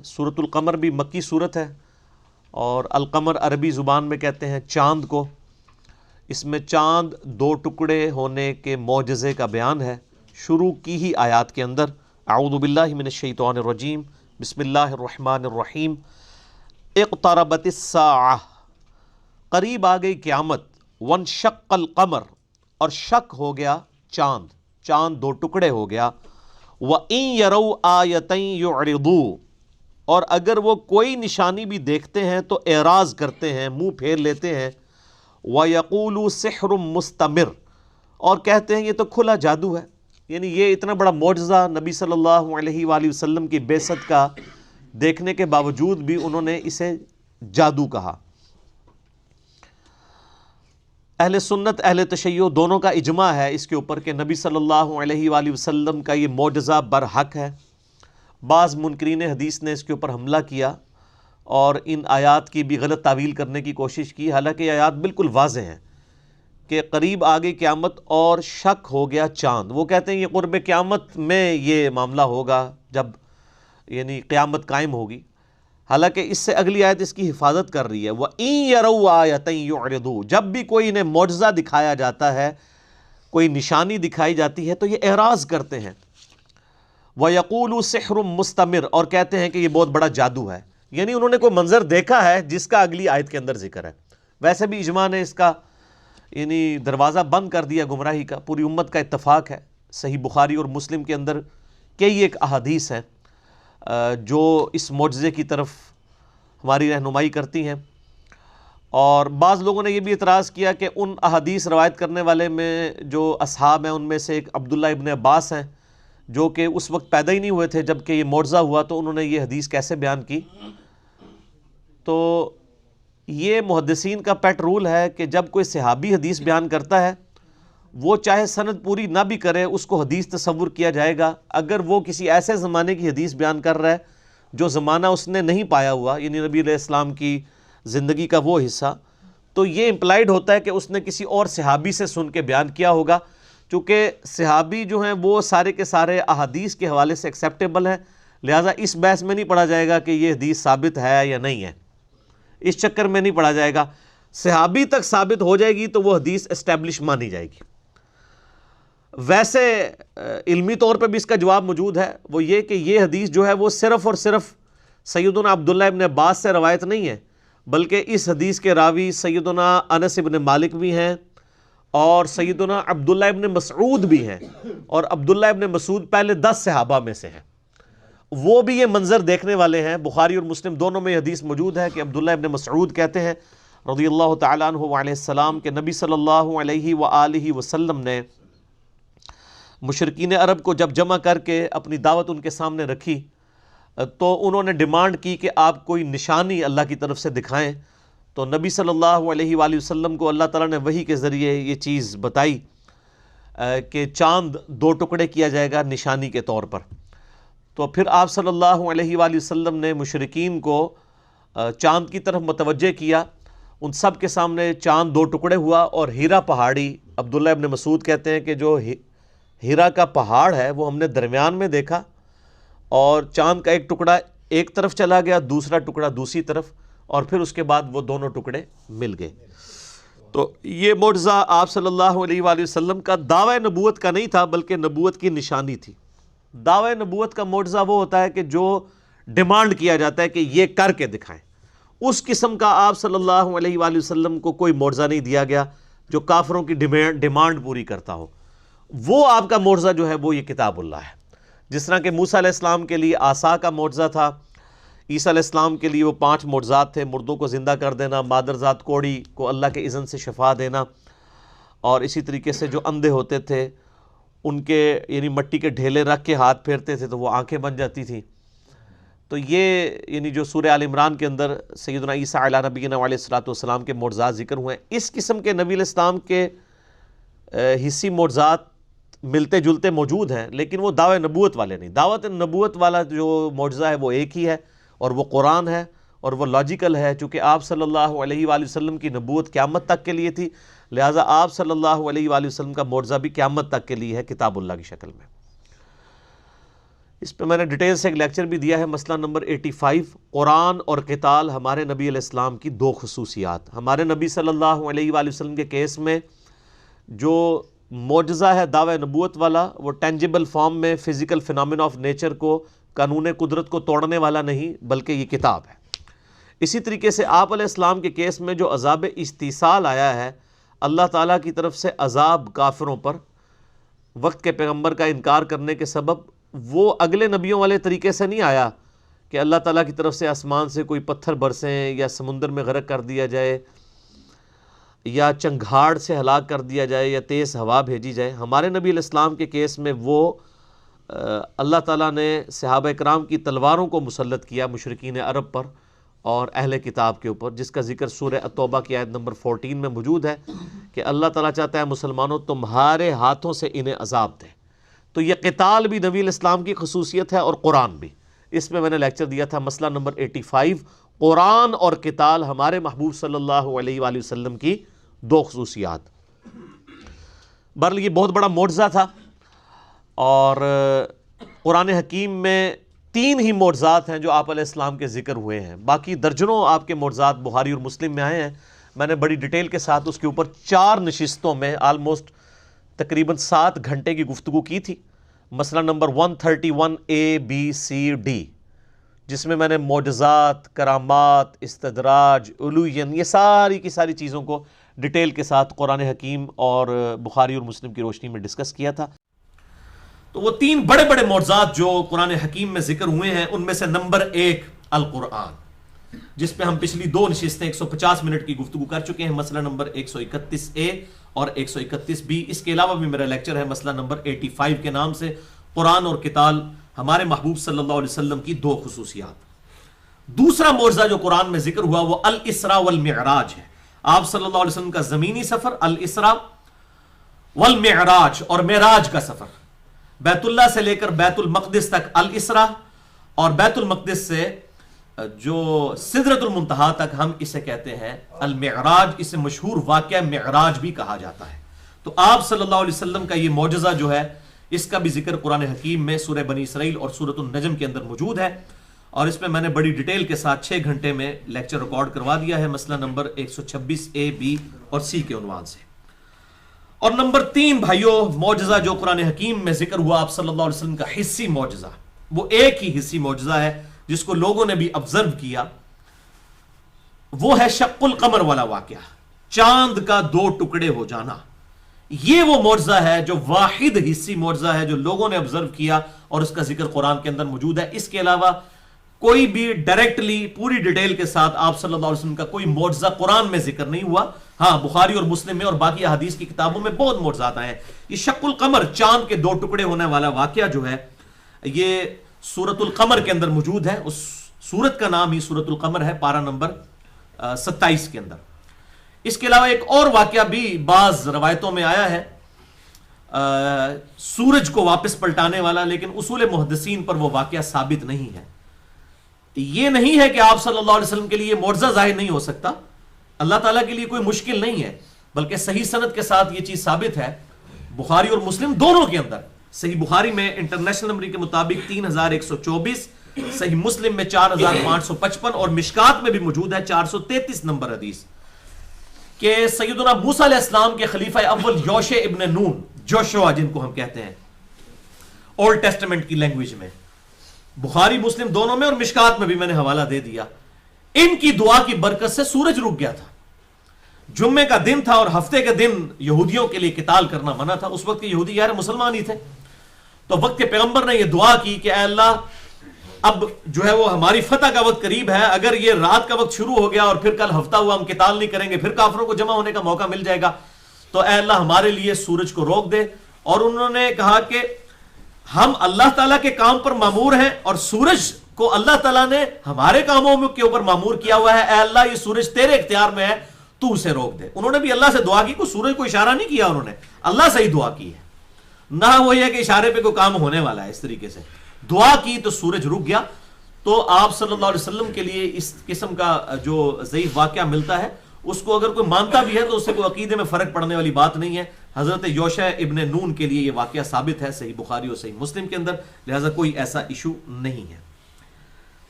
سورۃ القمر بھی مکی صورت ہے، اور القمر عربی زبان میں کہتے ہیں چاند کو۔ اس میں چاند دو ٹکڑے ہونے کے معجزے کا بیان ہے شروع کی ہی آیات کے اندر۔ اعوذ باللہ من الشیطان الرجیم، بسم اللہ الرحمن الرحیم۔ اقتربت الساعہ، قریب آ گئی قیامت، وانشق القمر، اور شق ہو گیا چاند، چاند دو ٹکڑے ہو گیا۔ وَإِن يَرَوْا آیَةً يُعْرِضُوا، اور اگر وہ کوئی نشانی بھی دیکھتے ہیں تو اعراض کرتے ہیں، منہ پھیر لیتے ہیں۔ وَيَقُولُوا سِحْرٌ مُسْتَمِرٌ، اور کہتے ہیں یہ تو کھلا جادو ہے۔ یعنی یہ اتنا بڑا معجزہ نبی صلی اللہ علیہ وآلہ وسلم کی بعثت کا دیکھنے کے باوجود بھی انہوں نے اسے جادو کہا۔ اہل سنت اہل تشیع دونوں کا اجماع ہے اس کے اوپر کہ نبی صلی اللہ علیہ وآلہ وسلم کا یہ معجزہ برحق ہے۔ بعض منکرین حدیث نے اس کے اوپر حملہ کیا اور ان آیات کی بھی غلط تعویل کرنے کی کوشش کی، حالانکہ یہ آیات بالکل واضح ہیں کہ قریب آ گئی قیامت اور شک ہو گیا چاند۔ وہ کہتے ہیں یہ قرب قیامت میں یہ معاملہ ہوگا، جب یعنی قیامت قائم ہوگی، حالانکہ اس سے اگلی آیت اس کی حفاظت کر رہی ہے۔ وَإِن يَرَوْا آیَةً يُعْرِضُوا، جب بھی کوئی انہیں معجزہ دکھایا جاتا ہے، کوئی نشانی دکھائی جاتی ہے تو یہ اعراض کرتے ہیں۔ وَيَقُولُوا سِحْرٌ مُسْتَمِرٌ، اور کہتے ہیں کہ یہ بہت بڑا جادو ہے، یعنی انہوں نے کوئی منظر دیکھا ہے جس کا اگلی آیت کے اندر ذکر ہے۔ ویسے بھی اجماع نے اس کا یعنی دروازہ بند کر دیا گمراہی کا، پوری امت کا اتفاق ہے۔ صحیح بخاری اور مسلم کے اندر کئی ایک احادیث ہیں جو اس معجزے کی طرف ہماری رہنمائی کرتی ہیں، اور بعض لوگوں نے یہ بھی اعتراض کیا کہ ان احادیث روایت کرنے والے میں جو اصحاب ہیں ان میں سے ایک عبداللہ ابن عباس ہیں، جو کہ اس وقت پیدا ہی نہیں ہوئے تھے جب کہ یہ معجزہ ہوا، تو انہوں نے یہ حدیث کیسے بیان کی؟ تو یہ محدثین کا پیٹ رول ہے کہ جب کوئی صحابی حدیث بیان کرتا ہے، وہ چاہے سند پوری نہ بھی کرے اس کو حدیث تصور کیا جائے گا۔ اگر وہ کسی ایسے زمانے کی حدیث بیان کر رہا ہے جو زمانہ اس نے نہیں پایا ہوا، یعنی نبی علیہ السلام کی زندگی کا وہ حصہ، تو یہ امپلائیڈ ہوتا ہے کہ اس نے کسی اور صحابی سے سن کے بیان کیا ہوگا۔ چونکہ صحابی جو ہیں وہ سارے کے سارے احادیث کے حوالے سے ایکسیپٹیبل ہیں، لہٰذا اس بحث میں نہیں پڑھا جائے گا کہ یہ حدیث ثابت ہے یا نہیں ہے، اس چکر میں نہیں پڑھا جائے گا۔ صحابی تک ثابت ہو جائے گی تو وہ حدیث اسٹیبلش مانی جائے گی۔ ویسے علمی طور پہ بھی اس کا جواب موجود ہے، وہ یہ کہ یہ حدیث جو ہے وہ صرف اور صرف سیدنا عبداللہ ابن عباس سے روایت نہیں ہے، بلکہ اس حدیث کے راوی سیدنا انس ابن مالک بھی ہیں، اور سیدنا عبداللہ ابن مسعود بھی ہیں، اور عبداللہ ابن مسعود پہلے 10 صحابہ میں سے ہیں، وہ بھی یہ منظر دیکھنے والے ہیں۔ بخاری اور مسلم دونوں میں حدیث موجود ہے کہ عبداللہ ابن مسعود کہتے ہیں رضی اللہ تعالیٰ عنہ وعلیہ السلام کہ نبی صلی اللہ علیہ وآلہ وسلم نے مشرکین عرب کو جب جمع کر کے اپنی دعوت ان کے سامنے رکھی تو انہوں نے ڈیمانڈ کی کہ آپ کوئی نشانی اللہ کی طرف سے دکھائیں، تو نبی صلی اللہ علیہ وآلہ وسلم کو اللہ تعالیٰ نے وحی کے ذریعے یہ چیز بتائی کہ چاند دو ٹکڑے کیا جائے گا نشانی کے طور پر۔ تو پھر آپ صلی اللہ علیہ وآلہ وسلم نے مشرکین کو چاند کی طرف متوجہ کیا، ان سب کے سامنے چاند دو ٹکڑے ہوا، اور ہیرا پہاڑی، عبداللہ ابن مسعود کہتے ہیں کہ جو ہیرا کا پہاڑ ہے وہ ہم نے درمیان میں دیکھا، اور چاند کا ایک ٹکڑا ایک طرف چلا گیا، دوسرا ٹکڑا دوسری طرف، اور پھر اس کے بعد وہ دونوں ٹکڑے مل گئے۔ تو یہ معجزہ آپ صلی اللہ علیہ وآلہ وسلم کا دعوی نبوت کا نہیں تھا، بلکہ نبوت کی نشانی تھی۔ دعوی نبوت کا معجزہ وہ ہوتا ہے کہ جو ڈیمانڈ کیا جاتا ہے کہ یہ کر کے دکھائیں، اس قسم کا آپ صلی اللہ علیہ وآلہ وسلم کو کوئی معجزہ نہیں دیا گیا جو کافروں کی ڈیمانڈ پوری کرتا ہو۔ وہ آپ کا معجزہ جو ہے وہ یہ کتاب اللہ ہے۔ جس طرح کہ موسیٰ علیہ السلام کے لیے عصا کا معجزہ تھا، عیسیٰ علیہ السلام کے لیے وہ 5 معجزات تھے، مردوں کو زندہ کر دینا، مادرزاد کوڑی کو اللہ کے اذن سے شفا دینا، اور اسی طریقے سے جو اندھے ہوتے تھے ان کے یعنی مٹی کے ڈھیلے رکھ کے ہاتھ پھیرتے تھے تو وہ آنکھیں بن جاتی تھیں۔ تو یہ یعنی جو سورہ آل عمران کے اندر سیدنا عیسیٰ علیہ نبینا علیہ الصلوۃ والسلام کے معجزات ذکر ہوئے ہیں، اس قسم کے نبی علیہ السلام کے حصی معجزات ملتے جلتے موجود ہیں، لیکن وہ دعوی نبوت والے نہیں۔ دعوت نبوت والا جو معجزہ ہے وہ ایک ہی ہے، اور وہ قرآن ہے، اور وہ لاجیکل ہے، چونکہ آپ صلی اللہ علیہ وآلہ وسلم کی نبوت قیامت تک کے لیے تھی، لہٰذا آپ صلی اللہ علیہ وآلہ وسلم کا معجزہ بھی قیامت تک کے لیے ہے کتاب اللہ کی شکل میں۔ اس پہ میں نے ڈیٹیل سے ایک لیکچر بھی دیا ہے، مسئلہ نمبر 85، قرآن اور قتال ہمارے نبی علیہ السلام کی دو خصوصیات۔ ہمارے نبی صلی اللہ علیہ وآلہ وسلم کے کیس میں جو معجزہ ہے دعوی نبوت والا، وہ ٹینجیبل فارم میں فزیکل فینامنا آف نیچر کو، قانون قدرت کو توڑنے والا نہیں، بلکہ یہ کتاب ہے۔ اسی طریقے سے آپ علیہ السلام کے کیس میں جو عذاب استیصال آیا ہے، اللہ تعالیٰ کی طرف سے عذاب کافروں پر وقت کے پیغمبر کا انکار کرنے کے سبب، وہ اگلے نبیوں والے طریقے سے نہیں آیا کہ اللہ تعالیٰ کی طرف سے آسمان سے کوئی پتھر برسیں یا سمندر میں غرق کر دیا جائے یا چنگھاڑ سے ہلاک کر دیا جائے یا تیز ہوا بھیجی جائے۔ ہمارے نبی علیہ السلام کے کیس میں وہ اللہ تعالیٰ نے صحابہ کرام کی تلواروں کو مسلط کیا مشرکین عرب پر اور اہل کتاب کے اوپر، جس کا ذکر سورہ التوبہ کی آیت نمبر 14 میں موجود ہے کہ اللہ تعالیٰ چاہتا ہے مسلمانوں تمہارے ہاتھوں سے انہیں عذاب دے۔ تو یہ قتال بھی نبی علیہ السلام کی خصوصیت ہے اور قرآن بھی۔ اس میں نے لیکچر دیا تھا، مسئلہ نمبر 85، قرآن اور قتال ہمارے محبوب صلی اللہ علیہ وآلہ وسلم کی دو خصوصیات۔ بہرحال یہ بہت بڑا معجزہ تھا، اور قرآن حکیم میں 3 ہی معجزات ہیں جو آپ علیہ السلام کے ذکر ہوئے ہیں، باقی درجنوں آپ کے معجزات بخاری اور مسلم میں آئے ہیں۔ میں نے بڑی ڈیٹیل کے ساتھ اس کے اوپر 4 نشستوں میں آلموسٹ تقریباً 7 گھنٹے کی گفتگو کی تھی۔ مسئلہ نمبر 131 ABCD، جس میں نے معجزات، کرامات، استدراج، علوین، یہ ساری کی ساری چیزوں کو ڈیٹیل کے ساتھ قرآن حکیم اور بخاری اور مسلم کی روشنی میں ڈسکس کیا تھا۔ تو وہ 3 بڑے بڑے معجزات جو قرآن حکیم میں ذکر ہوئے ہیں، ان میں سے نمبر 1 القرآن، جس پہ ہم پچھلی 2 نشستیں 150 منٹ کی گفتگو کر چکے ہیں، مسئلہ نمبر 131A اور 131B۔ اس کے علاوہ بھی میرا لیکچر ہے مسئلہ نمبر 85 کے نام سے، قرآن اور قتال ہمارے محبوب صلی اللہ علیہ وسلم کی 2 خصوصیات۔ دوسرا معجزہ جو قرآن میں ذکر ہوا وہ الاسراء والمعراج ہے۔ آپ صلی اللہ علیہ وسلم کا زمینی سفر الاسراء والمعراج، اور معراج کا سفر بیت اللہ سے لے کر بیت المقدس تک الاسراء، اور بیت المقدس سے جو سدرۃ المنتہا تک ہم اسے کہتے ہیں المعراج۔ اسے مشہور واقعہ معراج بھی کہا جاتا ہے۔ تو آپ صلی اللہ علیہ وسلم کا یہ معجزہ جو ہے، اس کا بھی ذکر قرآن حکیم میں سورہ بنی اسرائیل اور سورۃ النجم کے اندر موجود ہے، اور اس میں نے بڑی ڈیٹیل کے ساتھ 6 گھنٹے میں لیکچر ریکارڈ کروا دیا ہے، مسئلہ نمبر 126A B اور C کے عنوان سے۔ اور نمبر 3 بھائیوں، معجزہ جو قرآن حکیم میں ذکر ہوا آپ صلی اللہ علیہ وسلم کا حصی معجزہ، وہ ایک ہی حصی معجزہ ہے جس کو لوگوں نے بھی آبزرو کیا، وہ ہے شق القمر والا واقعہ، چاند کا 2 ٹکڑے ہو جانا۔ یہ وہ معجزہ ہے جو واحد حصی معجزہ ہے جو لوگوں نے آبزرو کیا، اور اس کا ذکر قرآن کے اندر موجود ہے۔ اس کے علاوہ کوئی بھی ڈائریکٹلی پوری ڈیٹیل کے ساتھ آپ صلی اللہ علیہ وسلم کا کوئی معجزہ قرآن میں ذکر نہیں ہوا۔ ہاں، بخاری اور مسلم میں اور باقی احادیث کی کتابوں میں بہت معجزات آئے ہیں۔ یہ شق القمر، چاند کے 2 ٹکڑے ہونے والا واقعہ جو ہے، یہ سورۃ القمر کے اندر موجود ہے۔ اس سورت کا نام ہی سورۃ القمر ہے، پارہ نمبر 27 کے اندر۔ اس کے علاوہ ایک اور واقعہ بھی بعض روایتوں میں آیا ہے، سورج کو واپس پلٹانے والا، لیکن اصول محدثین پر وہ واقعہ ثابت نہیں ہے۔ یہ نہیں ہے کہ آپ صلی اللہ علیہ وسلم کے لیے معجزہ ظاہر نہیں ہو سکتا، اللہ تعالیٰ کے لیے کوئی مشکل نہیں ہے، بلکہ صحیح سند کے ساتھ یہ چیز ثابت ہے بخاری اور مسلم دونوں کے اندر۔ صحیح بخاری میں انٹرنیشنل نمبر کے مطابق 3124، صحیح مسلم میں 4555، اور مشکات میں بھی موجود ہے 433 نمبر حدیث، کہ سیدنا موسیٰ علیہ السلام کے خلیفہ اول یوشع ابن نون، جوشوا جن کو ہم کہتے ہیں اولڈ ٹیسٹمنٹ کی لینگویج میں، بخاری مسلم دونوں میں اور مشکات میں بھی میں نے حوالہ دے دیا، ان کی دعا کی برکت سے سورج رک گیا تھا۔ جمعے کا دن تھا اور ہفتے کے دن یہودیوں کے لیے قتال کرنا منع تھا۔ اس وقت کے یہودی یار مسلمان ہی تھے، تو وقت کے پیغمبر نے یہ دعا کی کہ اے اللہ، اب جو ہے وہ ہماری فتح کا وقت قریب ہے، اگر یہ رات کا وقت شروع ہو گیا اور پھر کل ہفتہ ہوا ہم قتال نہیں کریں گے، پھر کافروں کو جمع ہونے کا موقع مل جائے گا، تو اے اللہ ہمارے لیے سورج کو روک دے۔ اور انہوں نے کہا کہ ہم اللہ تعالیٰ کے کام پر مامور ہیں، اور سورج کو اللہ تعالیٰ نے ہمارے کاموں کے اوپر مامور کیا ہوا ہے، اے اللہ یہ سورج تیرے اختیار میں ہے، تو اسے روک دے۔ انہوں نے بھی اللہ سے دعا کی، کوئی سورج کو اشارہ نہیں کیا، انہوں نے اللہ سے ہی دعا کی ہے، نہ وہ یہ کہ اشارے پہ کوئی کام ہونے والا ہے۔ اس طریقے سے دعا کی تو سورج رک گیا۔ تو آپ صلی اللہ علیہ وسلم کے لیے اس قسم کا جو ضعیف واقعہ ملتا ہے، اس کو اگر کوئی مانتا بھی ہے تو اس سے کوئی عقیدے میں فرق پڑنے والی بات نہیں ہے، حضرت یوشع ابن نون کے لیے یہ واقعہ ثابت ہے صحیح بخاری اور صحیح مسلم کے اندر، لہذا کوئی ایسا ایشو نہیں ہے۔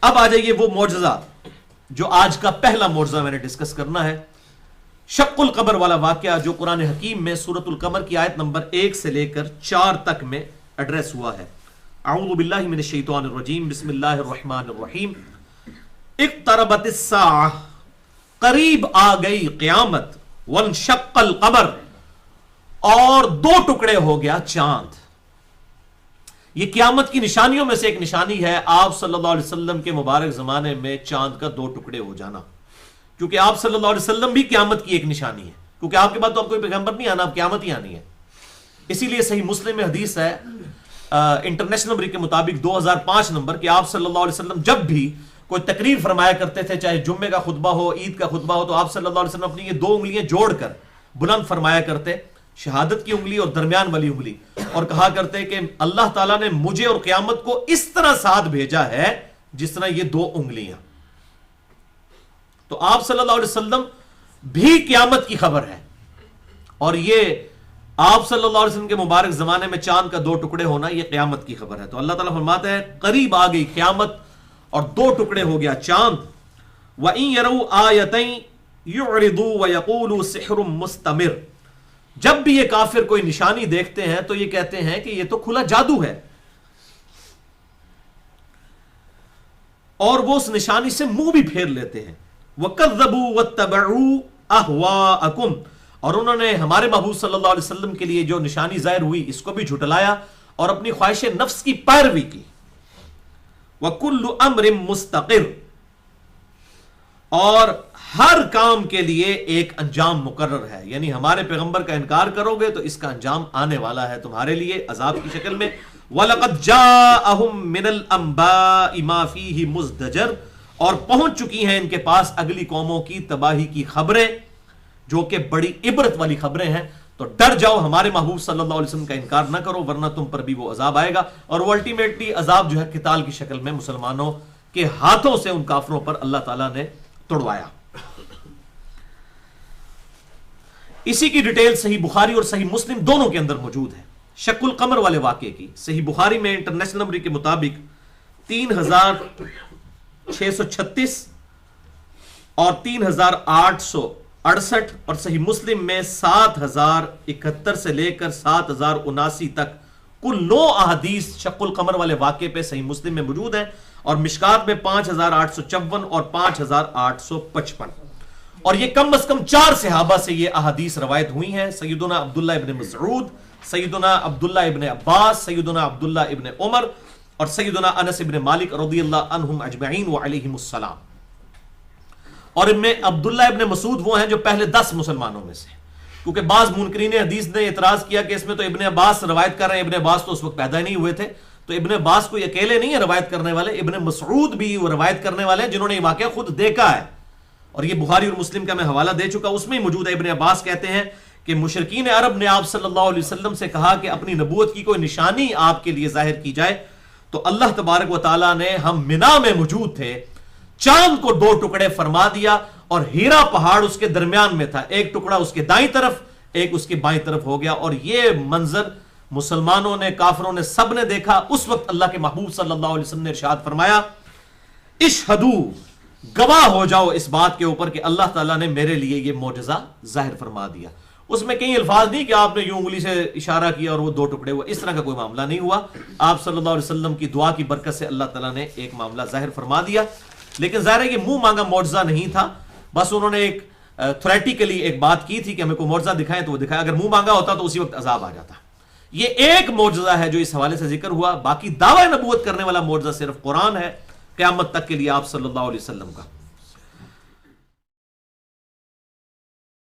اب آ جائیے وہ معجزہ جو آج کا پہلا معجزہ میں نے ڈسکس کرنا ہے، شق القمر والا واقعہ جو قرآن حکیم میں سورۃ القمر کی آیت نمبر 1 سے لے کر 4 تک میں ایڈریس ہوا ہے۔ اعوذ باللہ من الشیطان الرجیم، بسم اللہ الرحمن الرحیم۔ اقتربت الساعہ، قریب آ گئی قیامت، وانشق القمر، اور 2 ٹکڑے ہو گیا چاند۔ یہ قیامت کی نشانیوں میں سے ایک نشانی ہے آپ صلی اللہ علیہ وسلم کے مبارک زمانے میں چاند کا 2 ٹکڑے ہو جانا، کیونکہ آپ صلی اللہ علیہ وسلم بھی قیامت کی ایک نشانی ہے، کیونکہ آپ کے بعد تو آپ کوئی پیغمبر نہیں آنا، آپ قیامت ہی آنی ہے۔ اسی لیے صحیح مسلم میں حدیث ہے انٹرنیشنل نمبر کے مطابق 2005 نمبر کہ آپ صلی اللہ علیہ وسلم جب بھی کوئی تقریر فرمایا کرتے تھے، چاہے جمعے کا خطبہ ہو، عید کا خطبہ ہو، تو آپ صلی اللہ علیہ وسلم اپنی یہ 2 انگلیاں جوڑ کر بلند فرمایا کرتے، شہادت کی انگلی اور درمیان والی انگلی، اور کہا کرتے کہ اللہ تعالیٰ نے مجھے اور قیامت کو اس طرح ساتھ بھیجا ہے جس طرح یہ 2 انگلیاں۔ تو آپ صلی اللہ علیہ وسلم بھی قیامت کی خبر ہے، اور یہ آپ صلی اللہ علیہ وسلم کے مبارک زمانے میں چاند کا 2 ٹکڑے ہونا یہ قیامت کی خبر ہے۔ تو اللہ تعالیٰ فرماتا ہے قریب آ گئی قیامت اور 2 ٹکڑے ہو گیا چاند۔ وَإِن يَرَوْا آيَةً يُعْرِضُوا وَيَقُولُوا سِحْرٌ مُسْتَمِرٌ، جب بھی یہ کافر کوئی نشانی دیکھتے ہیں تو یہ کہتے ہیں کہ یہ تو کھلا جادو ہے، اور وہ اس نشانی سے منہ بھی پھیر لیتے ہیں۔ وَكَذَّبُوا وَاتَّبَعُوا أَهْوَاءَكُمْ، اور انہوں نے ہمارے محبوب صلی اللہ علیہ وسلم کے لیے جو نشانی ظاہر ہوئی اس کو بھی جھٹلایا اور اپنی خواہش نفس کی پیروی کی۔ وَكُلُّ أَمْرٍ مُسْتَقِرٌ، اور ہر کام کے لیے ایک انجام مقرر ہے، یعنی ہمارے پیغمبر کا انکار کرو گے تو اس کا انجام آنے والا ہے تمہارے لیے عذاب کی شکل میں۔ وَلَقَدْ جَاءَهُم مِّنَ الْأَنبَاءِ مَا فِيهِ مُزْدَجَرٌ، اور پہنچ چکی ہیں ان کے پاس اگلی قوموں کی تباہی کی خبریں جو کہ بڑی عبرت والی خبریں ہیں۔ تو ڈر جاؤ، ہمارے محبوب صلی اللہ علیہ وسلم کا انکار نہ کرو، ورنہ تم پر بھی وہ عذاب آئے گا، اور وہ الٹیمیٹلی عذاب جو ہے قتال کی شکل میں مسلمانوں کے ہاتھوں سے ان کافروں پر اللہ تعالیٰ نے توڑوایا۔ اسی کی ڈیٹیل صحیح بخاری اور صحیح مسلم دونوں کے اندر موجود ہے۔ شق القمر والے واقعے کی صحیح بخاری میں انٹرنیشنل نمبر کے مطابق 3636 اور 3868 اور صحیح مسلم میں 7071 سے لے کر 7079 تک کل 9 احادیث شق القمر والے واقعے پہ صحیح مسلم میں موجود ہیں، اور مشکات میں 5854 اور 5855، اور یہ کم از کم 4 صحابہ سے یہ احادیث روایت ہوئی ہیں، سیدنا عبداللہ ابن مسعود، سیدنا عبداللہ ابن عباس، سیدنا عبداللہ ابن عمر، اور سیدنا انس ابن مالک رضی اللہ عنہم اجمعین وعلیہم السلام۔ اور ان میں عبداللہ ابن مسعود وہ ہیں جو پہلے 10 مسلمانوں میں سے، کیونکہ بعض منکرین حدیث نے اعتراض کیا کہ اس میں تو ابن عباس روایت کر رہے ہیں، ابن عباس تو اس وقت پیدا ہی نہیں ہوئے تھے، تو ابن عباس کوئی اکیلے نہیں ہے روایت کرنے والے، ابن مسعود بھی وہ روایت کرنے والے ہیں جنہوں نے یہ واقعہ خود دیکھا ہے، اور یہ بخاری اور مسلم کا میں حوالہ دے چکا، اس میں ہی موجود ہے۔ ابن عباس کہتے ہیں کہ مشرکین عرب نے آپ صلی اللہ علیہ وسلم سے کہا کہ اپنی نبوت کی کوئی نشانی آپ کے لیے ظاہر کی جائے، تو اللہ تبارک و تعالیٰ نے، ہم منا میں موجود تھے، چاند کو 2 ٹکڑے فرما دیا، اور ہیرا پہاڑ اس کے درمیان میں تھا، ایک ٹکڑا اس کے دائیں طرف، ایک اس کے بائیں طرف ہو گیا، اور یہ منظر مسلمانوں نے، کافروں نے، سب نے دیکھا۔ اس وقت اللہ کے محبوب صلی اللہ علیہ وسلم نے ارشاد فرمایا، اشہدو، گواہ ہو جاؤ اس بات کے اوپر کہ اللہ تعالیٰ نے میرے لیے یہ معجزہ ظاہر فرما دیا۔ اس میں کئی الفاظ نہیں کہ آپ نے یوں انگلی سے اشارہ کیا اور وہ 2 ٹکڑے ہوئے، اس طرح کا کوئی معاملہ نہیں ہوا۔ آپ صلی اللہ علیہ وسلم کی دعا کی برکت سے اللہ تعالیٰ نے ایک معاملہ ظاہر فرما دیا، لیکن ظاہر ہے کہ منہ مانگا معجزہ نہیں تھا، بس انہوں نے ایک تھریٹیکلی ایک بات کی تھی کہ ہمیں کوئی معجزہ دکھائیں تو وہ دکھایا، اگر منہ مانگا ہوتا تو اسی وقت عذاب آ جاتا۔ یہ ایک معجزہ ہے جو اس حوالے سے ذکر ہوا، باقی دعوی نبوت کرنے والا معجزہ صرف قرآن ہے قیامت تک کے لیے آپ صلی اللہ علیہ وسلم کا۔